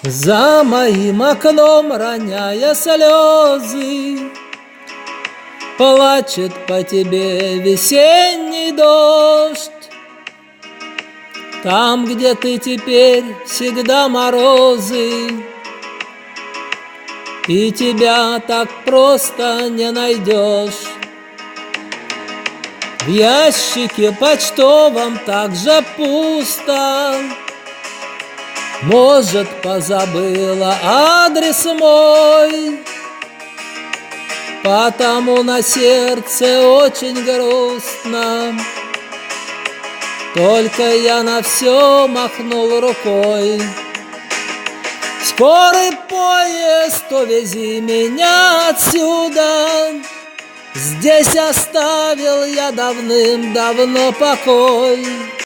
За моим окном, роняя слезы, плачет по тебе весенний дождь. Там, где ты теперь, всегда морозы, и тебя так просто не найдешь. В ящике почтовом так же пусто. Может, позабыла адрес мой, потому на сердце очень грустно. Только я на все махнул рукой. Скорый поезд, увези меня отсюда. Здесь оставил я давным-давно покой.